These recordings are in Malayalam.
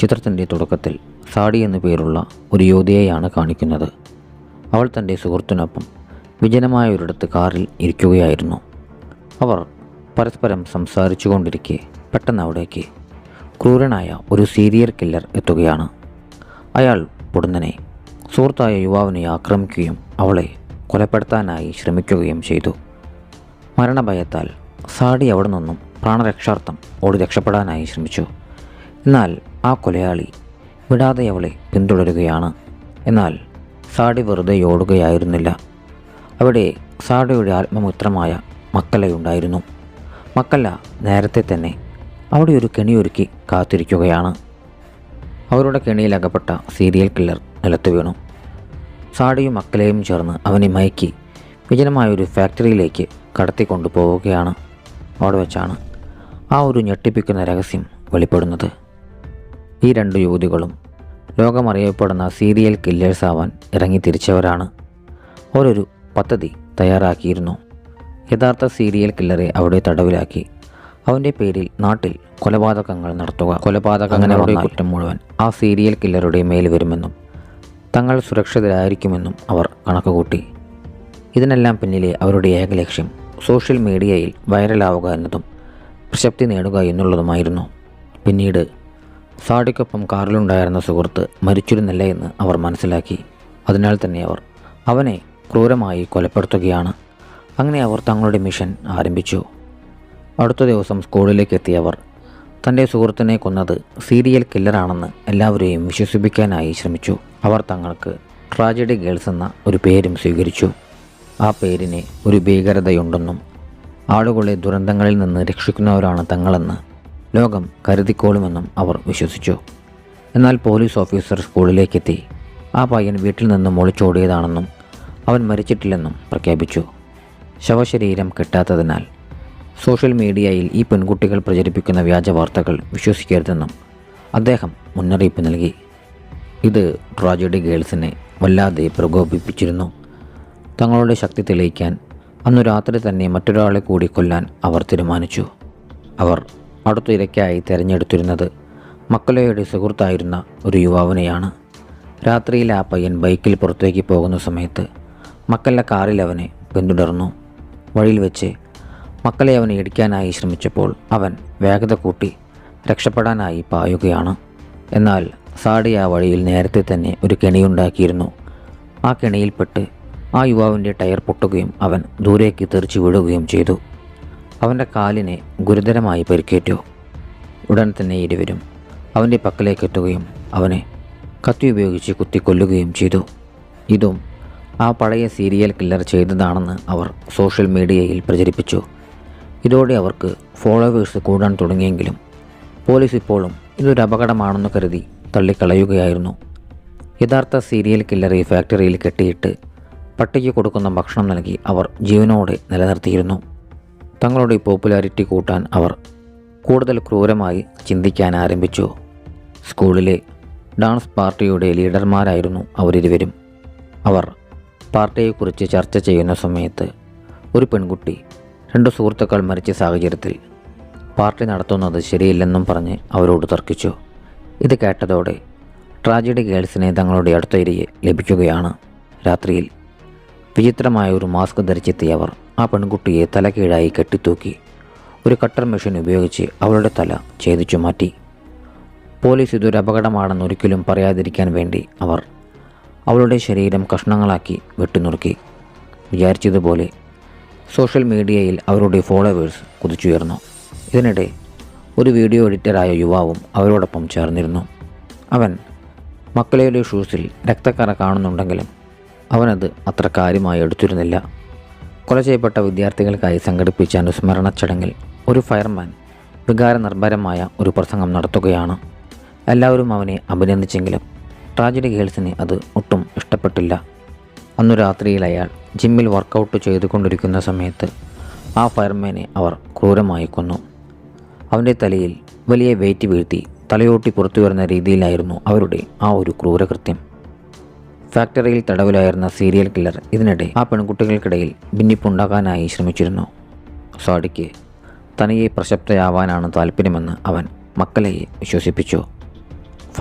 ചിത്രത്തിൻ്റെ തുടക്കത്തിൽ സാഡി എന്നു പേരുള്ള ഒരു യുവതിയെയാണ് കാണിക്കുന്നത്. അവൾ തൻ്റെ സുഹൃത്തിനൊപ്പം വിജനമായ ഒരിടത്ത് കാറിൽ ഇരിക്കുകയായിരുന്നു. അവർ പരസ്പരം സംസാരിച്ചു കൊണ്ടിരിക്കെ പെട്ടെന്ന് അവിടേക്ക് ക്രൂരനായ ഒരു സീരിയൽ കില്ലർ എത്തുകയാണ്. അയാൾ പൊടുന്നനെ സുഹൃത്തായ യുവാവിനെ ആക്രമിക്കുകയും അവളെ കൊലപ്പെടുത്താനായി ശ്രമിക്കുകയും ചെയ്തു. മരണഭയത്താൽ സാഡി അവിടെ നിന്നും പ്രാണരക്ഷാർത്ഥം ഓടി രക്ഷപ്പെടാനായി ശ്രമിച്ചു. എന്നാൽ ആ കൊലയാളി വിടാതെ അവളെ പിന്തുടരുകയാണ്. എന്നാൽ സാഡി വെറുതെ ഓടുകയായിരുന്നില്ല. അവിടെ സാഡിയുടെ ആത്മമിത്രമായ മക്കല്ലയുണ്ടായിരുന്നു. മക്കല്ല നേരത്തെ തന്നെ അവിടെ ഒരു കെണിയൊരുക്കി കാത്തിരിക്കുകയാണ്. അവരുടെ കെണിയിലകപ്പെട്ട സീരിയൽ കില്ലർ നിലത്ത് വീണു. സാഡിയും മക്കലയും ചേർന്ന് അവനെ മയക്കി വിജനമായൊരു ഫാക്ടറിയിലേക്ക് കടത്തിക്കൊണ്ടു പോവുകയാണ്. അവിടെ വെച്ചാണ് ആ ഒരു ഞെട്ടിപ്പിക്കുന്ന രഹസ്യം വെളിപ്പെടുന്നത്. ഈ രണ്ട് യുവതികളും ലോകമറിയപ്പെടുന്ന സീരിയൽ കില്ലേഴ്സ് ആവാൻ ഇറങ്ങി തിരിച്ചവരാണ്. അവരൊരു പദ്ധതി തയ്യാറാക്കിയിരുന്നു. യഥാർത്ഥ സീരിയൽ കില്ലറെ അവിടെ തടവിലാക്കി അവൻ്റെ പേരിൽ നാട്ടിൽ കൊലപാതകങ്ങൾ നടത്തുക. കൊലപാതകങ്ങളുടെ കുറ്റം മുഴുവൻ ആ സീരിയൽ കില്ലറുടെ മേൽ വരുമെന്നും തങ്ങൾ സുരക്ഷിതരായിരിക്കുമെന്നും അവർ കണക്കുകൂട്ടി. ഇതിനെല്ലാം പിന്നിലെ അവരുടെ ഏക ലക്ഷ്യം സോഷ്യൽ മീഡിയയിൽ വൈറലാവുക എന്നതും പ്രശസ്തി നേടുക എന്നുള്ളതുമായിരുന്നു. പിന്നീട് സാഡിക്കൊപ്പം കാറിലുണ്ടായിരുന്ന സുഹൃത്ത് മരിച്ചിരുന്നില്ല എന്ന് അവർ മനസ്സിലാക്കി. അതിനാൽ തന്നെ അവർ അവനെ ക്രൂരമായി കൊലപ്പെടുത്തുകയാണ്. അങ്ങനെ അവർ തങ്ങളുടെ മിഷൻ ആരംഭിച്ചു. അടുത്ത ദിവസം സ്കൂളിലേക്ക് എത്തിയവർ തൻ്റെ സുഹൃത്തിനെ കൊന്നത് സീരിയൽ കില്ലറാണെന്ന് എല്ലാവരെയും വിശ്വസിപ്പിക്കാനായി ശ്രമിച്ചു. അവർ തങ്ങൾക്ക് ട്രാജഡി ഗേൾസ് എന്ന ഒരു പേരും സ്വീകരിച്ചു. ആ പേരിന് ഒരു ഭീകരതയുണ്ടെന്നും ആളുകളെ ദുരന്തങ്ങളിൽ നിന്ന് രക്ഷിക്കുന്നവരാണ് തങ്ങളെന്ന് ലോകം കരുതിക്കോളുമെന്നും അവർ വിശ്വസിച്ചു. എന്നാൽ പോലീസ് ഓഫീസർ സ്കൂളിലേക്കെത്തി ആ പയ്യൻ വീട്ടിൽ നിന്നും ഒളിച്ചോടിയതാണെന്നും അവൻ മരിച്ചിട്ടില്ലെന്നും പ്രഖ്യാപിച്ചു. ശവശരീരം കിട്ടാത്തതിനാൽ സോഷ്യൽ മീഡിയയിൽ ഈ പെൺകുട്ടികൾ പ്രചരിപ്പിക്കുന്ന വ്യാജ വാർത്തകൾ വിശ്വസിക്കരുതെന്നും അദ്ദേഹം മുന്നറിയിപ്പ് നൽകി. ഇത് ട്രാജഡി ഗേൾസിനെ വല്ലാതെ പ്രകോപിപ്പിച്ചിരുന്നു. തങ്ങളുടെ ശക്തി തെളിയിക്കാൻ അന്നു രാത്രി തന്നെ മറ്റൊരാളെ കൂടി കൊല്ലാൻ അവർ തീരുമാനിച്ചു. അവർ അടുത്ത ഇരയ്ക്കായി തിരഞ്ഞെടുത്തിരുന്നത് മക്കലയുടെ സുഹൃത്തായിരുന്ന ഒരു യുവാവിനെയാണ്. രാത്രിയിൽ ആ പയ്യൻ ബൈക്കിൽ പുറത്തേക്ക് പോകുന്ന സമയത്ത് മക്കല്ല കാറിൽ അവനെ പിന്തുടർന്നു. വഴിയിൽ വെച്ച് മക്കളെ അവനെ ഇടിക്കാനായി ശ്രമിച്ചപ്പോൾ അവൻ വേഗത കൂട്ടി രക്ഷപ്പെടാനായി പായുകയാണ്. എന്നാൽ സാഡി ആ വഴിയിൽ നേരത്തെ തന്നെ ഒരു കെണിയുണ്ടാക്കിയിരുന്നു. ആ കെണിയിൽപ്പെട്ട് ആ യുവാവിൻ്റെ ടയർ പൊട്ടുകയും അവൻ ദൂരേക്ക് തെറിച്ചു വീഴുകയും ചെയ്തു. അവൻ്റെ കാലിനെ ഗുരുതരമായി പരിക്കേറ്റു. ഉടൻ തന്നെ ഇരുവരും അവൻ്റെ പക്കലേക്ക് എത്തുകയും അവനെ കത്തി ഉപയോഗിച്ച് കുത്തിക്കൊല്ലുകയും ചെയ്തു. ഇതും ആ പഴയ സീരിയൽ കില്ലർ ചെയ്തതാണെന്ന് അവർ സോഷ്യൽ മീഡിയയിൽ പ്രചരിപ്പിച്ചു. ഇതോടെ അവർക്ക് ഫോളോവേഴ്സ് കൂടാൻ തുടങ്ങിയെങ്കിലും പോലീസ് ഇപ്പോഴും ഇതൊരു അപകടമാണെന്ന് കരുതി തള്ളിക്കളയുകയായിരുന്നു. യഥാർത്ഥ സീരിയൽ കില്ലറെ ഫാക്ടറിയിൽ കെട്ടിയിട്ട് പട്ടിക്ക് കൊടുക്കുന്ന ഭക്ഷണം നൽകി അവർ ജീവനോടെ നിലനിർത്തിയിരുന്നു. തങ്ങളുടെ പോപ്പുലാരിറ്റി കൂട്ടാൻ അവർ കൂടുതൽ ക്രൂരമായി ചിന്തിക്കാൻ ആരംഭിച്ചു. സ്കൂളിലെ ഡാൻസ് പാർട്ടിയുടെ ലീഡർമാരായിരുന്നു അവരിരുവരും. അവർ പാർട്ടിയെക്കുറിച്ച് ചർച്ച ചെയ്യുന്ന സമയത്ത് ഒരു പെൺകുട്ടി രണ്ട് സുഹൃത്തുക്കൾ മരിച്ച സാഹചര്യത്തിൽ പാർട്ടി നടത്തുന്നത് ശരിയില്ലെന്നും പറഞ്ഞ് അവരോട് തർക്കിച്ചു. ഇത് കേട്ടതോടെ ട്രാജഡി ഗേൾസിനെ തങ്ങളുടെ അടുത്ത ഇരയെ ലഭിക്കുകയാണ്. രാത്രിയിൽ വിചിത്രമായ ഒരു മാസ്ക് ധരിച്ചെത്തിയവർ ആ പെൺകുട്ടിയെ തലകീഴായി കെട്ടിത്തൂക്കി ഒരു കട്ടർ മെഷീൻ ഉപയോഗിച്ച് അവളുടെ തല ഛേദിച്ചു മാറ്റി. പോലീസ് ഇതൊരു അപകടമാണെന്ന് ഒരിക്കലും പറയാതിരിക്കാൻ വേണ്ടി അവർ അവളുടെ ശരീരം കഷ്ണങ്ങളാക്കി വെട്ടിനുറുക്കി. വിചാരിച്ചതുപോലെ സോഷ്യൽ മീഡിയയിൽ അവരുടെ ഫോളോവേഴ്സ് കുതിച്ചുയർന്നു. ഇതിനിടെ ഒരു വീഡിയോ എഡിറ്ററായ യുവാവും അവരോടൊപ്പം ചേർന്നിരുന്നു. അവൻ മക്കളയുടെ ഷൂസിൽ രക്തക്കറ കാണുന്നുണ്ടെങ്കിലും അവനത് അത്ര കാര്യമായി എടുത്തിരുന്നില്ല. കൊല ചെയ്യപ്പെട്ട വിദ്യാർത്ഥികൾക്കായി സംഘടിപ്പിച്ച അനുസ്മരണ ചടങ്ങിൽ ഒരു ഫയർമാൻ വികാരനിർഭരമായ ഒരു പ്രസംഗം നടത്തുകയാണ്. എല്ലാവരും അവനെ അഭിനന്ദിച്ചെങ്കിലും ട്രാജഡി ഗേൾസിന് അത് ഒട്ടും ഇഷ്ടപ്പെട്ടില്ല. അന്നു രാത്രിയിൽ അയാൾ ജിമ്മിൽ വർക്കൗട്ട് ചെയ്തുകൊണ്ടിരിക്കുന്ന സമയത്ത് ആ ഫയർമാനെ അവർ ക്രൂരമായി കൊന്നു. അവൻ്റെ തലയിൽ വലിയ വെയിറ്റ് വീഴ്ത്തി തലയോട്ടി പുറത്തു വരുന്ന രീതിയിലായിരുന്നു അവരുടെ ആ ഒരു ക്രൂരകൃത്യം. ഫാക്ടറിയിൽ തടവിലായിരുന്ന സീരിയൽ കില്ലർ ഇതിനിടെ ആ പെൺകുട്ടികൾക്കിടയിൽ ഭിന്നിപ്പുണ്ടാക്കാനായി ശ്രമിച്ചിരുന്നു. സാഡിക്ക് തനിയെ പ്രശസ്തയാവാനാണ് താല്പര്യമെന്ന് അവൻ മക്കളയെ വിശ്വസിപ്പിച്ചു.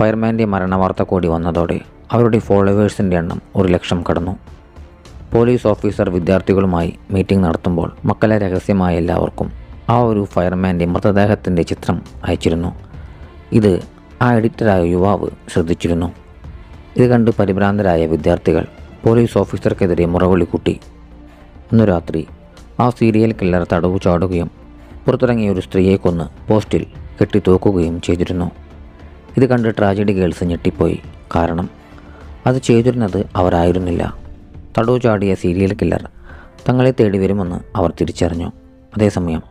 ഫയർമാൻ്റെ മരണവാർത്ത കൂടി വന്നതോടെ അവരുടെ ഫോളോവേഴ്സിൻ്റെ എണ്ണം 1,00,000 കടന്നു. പോലീസ് ഓഫീസർ വിദ്യാർത്ഥികളുമായി മീറ്റിംഗ് നടത്തുമ്പോൾ മക്കളെ രഹസ്യമായ എല്ലാവർക്കും ആ ഒരു ഫയർമാൻ്റെ മൃതദേഹത്തിൻ്റെ ചിത്രം അയച്ചിരുന്നു. ഇത് ആ എഡിറ്ററായ യുവാവ് ശ്രദ്ധിച്ചിരുന്നു. ഇത് കണ്ട് പരിഭ്രാന്തരായ വിദ്യാർത്ഥികൾ പോലീസ് ഓഫീസർക്കെതിരെ മുറവിളി കൂട്ടി. അന്നു രാത്രി ആ സീരിയൽ കില്ലർ തടവു ചാടുകയും പുറത്തിറങ്ങിയ ഒരു സ്ത്രീയെ കൊന്ന് പോസ്റ്റിൽ കെട്ടിത്തൂക്കുകയും ചെയ്തിരുന്നു. ഇത് കണ്ട് ട്രാജഡി ഗേൾസ് ഞെട്ടിപ്പോയി. കാരണം അത് ചെയ്തിരുന്നത് അവരായിരുന്നില്ല. തടവു ചാടിയ സീരിയൽ കില്ലർ തങ്ങളെ തേടി വരുമെന്ന് അവർ തിരിച്ചറിഞ്ഞു. അതേസമയം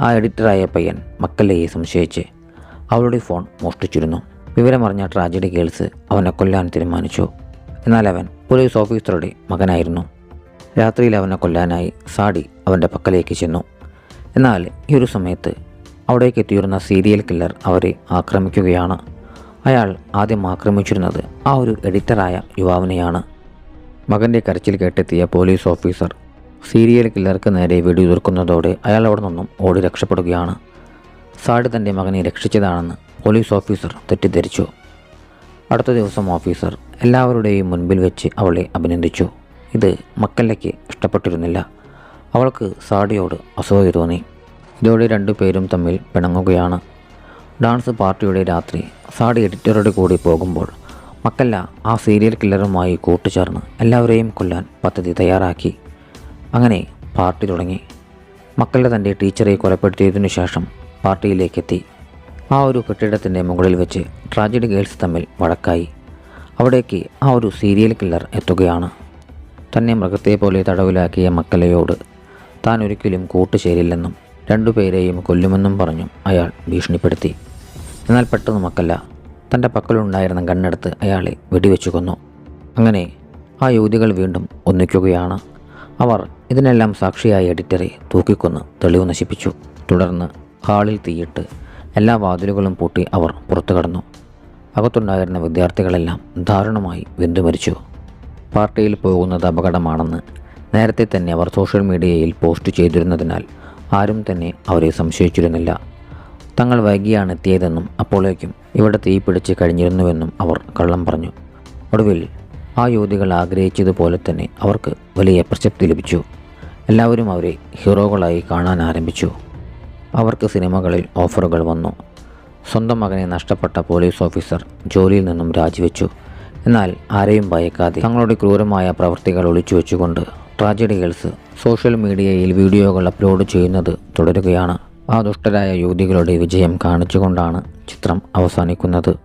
ആ എഡിറ്ററായ പയ്യൻ മക്കല്ലയെ സംശയിച്ച് അവളുടെ ഫോൺ മോഷ്ടിച്ചിരുന്നു. വിവരമറിഞ്ഞ ട്രാജഡി ഗേൾസ് അവനെ കൊല്ലാൻ തീരുമാനിച്ചു. എന്നാൽ അവൻ പോലീസ് ഓഫീസറുടെ മകനായിരുന്നു. രാത്രിയിൽ അവനെ കൊല്ലാനായി സാഡി അവൻ്റെ പക്കലേക്ക് ചെന്നു. എന്നാൽ ഈ ഒരു സമയത്ത് അവിടേക്ക് എത്തിയിരുന്ന സീരിയൽ കില്ലർ അവരെ ആക്രമിക്കുകയാണ്. അയാൾ ആദ്യം ആക്രമിച്ചിരുന്നത് ആ ഒരു എഡിറ്ററായ യുവാവിനെയാണ്. മകൻ്റെ കരച്ചിൽ കേട്ടെത്തിയ പോലീസ് ഓഫീസർ സീരിയൽ കില്ലർക്ക് നേരെ വെടിയുതിർക്കുന്നതോടെ അയാൾ അവിടെ നിന്നും ഓടി രക്ഷപ്പെടുകയാണ്. സാഡി തൻ്റെ മകനെ രക്ഷിച്ചതാണെന്ന് പോലീസ് ഓഫീസർ തെറ്റിദ്ധരിച്ചു. അടുത്ത ദിവസം ഓഫീസർ എല്ലാവരുടെയും മുൻപിൽ വെച്ച് അവളെ അഭിനന്ദിച്ചു. ഇത് മക്കല്ലയ്ക്ക് ഇഷ്ടപ്പെട്ടിരുന്നില്ല. അവൾക്ക് സാഡിയോട് അസൂയ തോന്നി. ഇതോടെ രണ്ടുപേരും തമ്മിൽ പിണങ്ങുകയാണ്. ഡാൻസ് പാർട്ടിയുടെ രാത്രി സാഡി എഡിറ്ററുടെ കൂടി പോകുമ്പോൾ മക്കല്ല ആ സീരിയൽ കില്ലറുമായി കൂട്ടുചേർന്ന് എല്ലാവരെയും കൊല്ലാൻ പദ്ധതി തയ്യാറാക്കി. അങ്ങനെ പാർട്ടി തുടങ്ങി. മക്കല്ല തൻ്റെ ടീച്ചറെ കൊലപ്പെടുത്തിയതിനു ശേഷം പാർട്ടിയിലേക്കെത്തി. ആ ഒരു കെട്ടിടത്തിൻ്റെ മുകളിൽ വെച്ച് ട്രാജഡി ഗേൾസ് തമ്മിൽ വഴക്കായി. അവിടേക്ക് ആ ഒരു സീരിയൽ കില്ലർ എത്തുകയാണ്. തന്നെ മൃഗത്തെ പോലെ തടവിലാക്കിയ മക്കലയോട് താൻ ഒരിക്കലും കൂട്ടുചേരില്ലെന്നും രണ്ടുപേരെയും കൊല്ലുമെന്നും പറഞ്ഞും അയാൾ ഭീഷണിപ്പെടുത്തി. എന്നാൽ പെട്ടെന്ന് മക്കല്ല തൻ്റെ പക്കലുണ്ടായിരുന്ന ഗണ്ണെടുത്ത് അയാളെ വെടിവെച്ചു കൊന്നു. അങ്ങനെ ആ യുവതികൾ വീണ്ടും ഒന്നിക്കുകയാണ്. അവർ ഇതിനെല്ലാം സാക്ഷിയായ എഡിറ്ററെ തൂക്കിക്കൊന്ന് തെളിവ് നശിപ്പിച്ചു. തുടർന്ന് ഹാളിൽ തീയിട്ട് എല്ലാ വാതിലുകളും പൂട്ടി അവർ പുറത്തു കടന്നു. അകത്തുണ്ടായിരുന്ന വിദ്യാർത്ഥികളെല്ലാം ദാരുണമായി വെന്തുമരിച്ചു. പാർട്ടിയിൽ പോകുന്നത് അപകടമാണെന്ന് നേരത്തെ തന്നെ അവർ സോഷ്യൽ മീഡിയയിൽ പോസ്റ്റ് ചെയ്തിരുന്നതിനാൽ ആരും തന്നെ അവരെ സംശയിച്ചിരുന്നില്ല. തങ്ങൾ വൈകിയാണ് എത്തിയതെന്നും അപ്പോഴേക്കും ഇവിടെ തീ പിടിച്ച് കഴിഞ്ഞിരുന്നുവെന്നും അവർ കള്ളം പറഞ്ഞു. ഒടുവിൽ ആ യുവതികൾ ആഗ്രഹിച്ചതുപോലെ തന്നെ അവർക്ക് വലിയ പ്രശസ്തി ലഭിച്ചു. എല്ലാവരും അവരെ ഹീറോകളായി കാണാൻ ആരംഭിച്ചു. അവർക്ക് സിനിമകളിൽ ഓഫറുകൾ വന്നു. സ്വന്തം മകനെ നഷ്ടപ്പെട്ട പോലീസ് ഓഫീസർ ജോലിയിൽ നിന്നും രാജിവെച്ചു. എന്നാൽ ആരെയും ഭയക്കാതെ തങ്ങളുടെ ക്രൂരമായ പ്രവൃത്തികൾ ഒളിച്ചു വെച്ചുകൊണ്ട് ട്രാജഡി ഗേൾസ് സോഷ്യൽ മീഡിയയിൽ വീഡിയോകൾ അപ്ലോഡ് ചെയ്യുന്നത് തുടരുകയാണ്. ആ ദുഷ്ടരായ യുവതികളുടെ വിജയം കാണിച്ചുകൊണ്ടാണ് ചിത്രം അവസാനിക്കുന്നത്.